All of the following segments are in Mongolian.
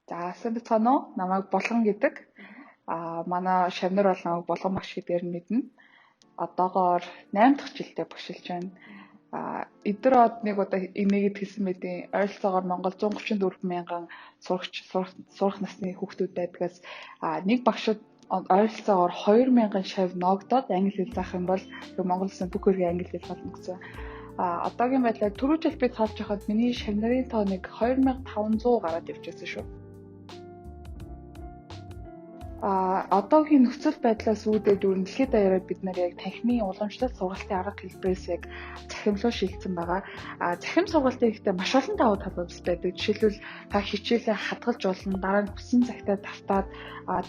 За сайн бацгаана уу? Намайг Болгон гэдэг. Манай шавнар бол намайг Болгон багш гэдгээр мэднэ. Одоогоор 8 дахь жилдээ багшилж байна. Эдгээр од нэг удаа эмээгээд хэлсэн мэдээ ойролцоогоор Монгол 134 мянган сурах насны хүүхдүүд байдгаас нэг багшид ойролцоогоор 2 мянган шав ноогдоод англи хэл заах юм бол Монгол улсын бүх иргэн англи хэл болно гэсэн. Одоогийн байдлаар түрүү жил би тоолж байхад миний шав нарын тоо нэг 2500 гараад явчихсан шүү. Одоогийн нөхцөл байдлаас үүдээд дэлхийд даяараа бид нар яг танхимын уламжлалт сургалтын арга хэлбэрээс яг захимлуу шилжсэн байгаа. Захим сургалтын ихтэй маш олон давуу талууд байдаг. Жишээлбэл та хичээлээ хадгалж болно, дараа нь хүссэн цагтаа давтаад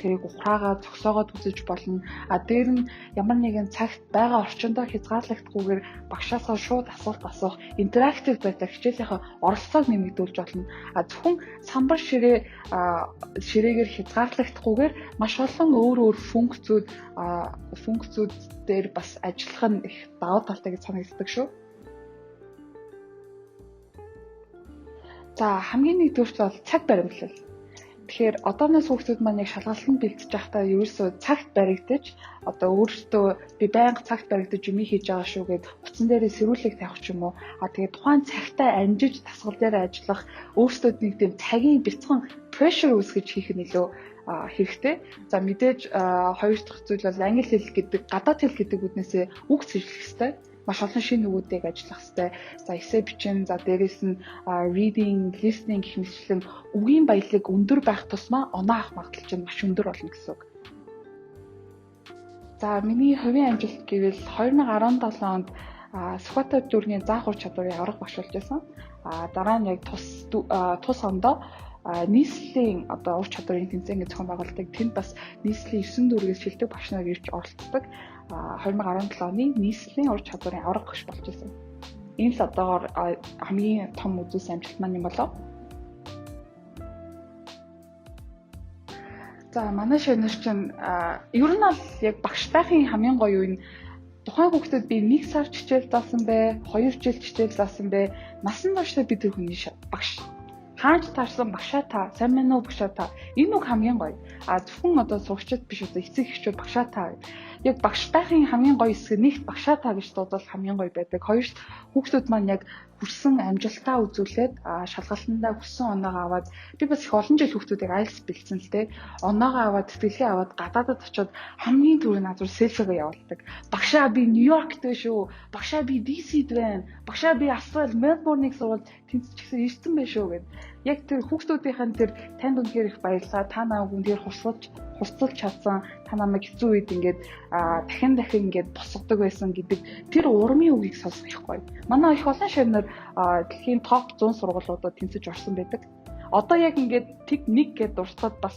тэрийг ухраагаа зогсоогоод үзэж болно. Дээр нь ямар нэгэн цагт байгаа орчиндөө хязгаарлагдахгүйгээр багшаасаа шууд асуулт асуух, интерактив байдлаар хичээлийнхаа оролцоог нэмэгдүүлж болно. Зөвхөн самбар ширээгээр хязгаарлагдахгүйгээр маш олон өөр функцүүд дээр бас ажиллах нь их давуу талтай гэж санагддаг шүү. За хамгийн нэгдүгürt бол цаг баримтлал. Тэгэхээр одооноос хүүхдүүд маань яг шалгалтанд бэлтэж байхдаа ерөөсөө цагт баригдаж өөртөө би байнга цагт баригдаж юм хийж байгаа шүү гэд утсан дээрээ сэрүүлэг тавих ч юм уу. Тэгээд тухайн цагтаа амжиж дасгал дээр ажиллах өөртөө нэг тийм цагийн бяцхан pressure үүсгэж хийх нь илүү хэрэгтэй. За мэдээж хоёр дахь зүйл бол англи хэл гэдэг гадаад хэл гэдэг үднээсээ үг сэжлэх хэрэгтэй. Маш олон шинэ үгүүдийг ажиллах хэрэгтэй. За эссе бичин, за дээрэс нь reading, listening гэх мэтлэн үгийн баялаг өндөр байх тусмаа оноо авах магадлал чинь маш өндөр болно гэсэн үг. За миний хувийн амжилт гэвэл 2017 онд Сүхбаатар дүүргийн заах ур чадварыг аврах багш болж байсан. Дараа нь яг тус ондоо нийслэлийн ур чадварын тэмцээн гэж зохион байгуулдаг. Тэнд бас нийслэлийн 9 дүүргээс шилдэг багш нар ирж оролцдог. 2017 оны нийслэлийн ур чадварын аврах багш болж байсан. Энэ л одоогоор хамгийн том үзүүлсэн амжилт маань юм болов. За манай шавнар чинь ер нь бол яг багш байхын хамгийн гоё юу нь тухайн хүүхдэд би 1 сар хичээл заасан бэ, 2 жил хичээл заасан бэ, насан туршдаа би тэр хүний багш хааж таарсан багшаа та, сайн мэн үү багшаа та. Энэ үг хамгийн гоё. Зөвхөн одоо сурагчид биш үү, эцэг эхчүүд багшаа та. Яг багш байхын хамгийн гоё хэсэг нэгт багшаа та гэж дуудвал хамгийн гоё байдаг. Хоёрт хүүхдүүд маань яг хүрсэн амжилтаа үзүүлээд шалгалтандаа хүссэн оноогоо аваад би бас их олон жил хүүхдүүдийг IELTS бэлдсэн л дээ. Оноогоо аваад тэтгэлгээ аваад гадаадад очиод хамгийн түрүүний назар селфигээ явуулдаг. Багшаа би Нью-Йоркт байна шүү. Багшаа би DC-д байна. Багшаа би Австрали Мельбурнийг сурвал тэнцчихсэн ирсэн байх шүү гэд. Яг тэр хүүхдүүдийнхэн тэр танд үнээр их баярлалаа. Та намайг үнээр хурцлж чадсан. Та намайг хэцүү үед ингээд дахин ингээд босгодог байсан гэдэг тэр урмын үгийг сонсох их гоё. Манай их олон шавнар дэлхийн топ 100 сургуулиудад тэнцэж орсон байдаг. Одоо яг ингээд тэг нэг гэд дуртад бас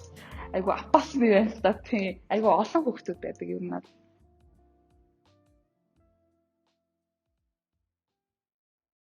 айгу апас би байна л да тийм. Айгу олон хүүхдүүд байдаг юм надад.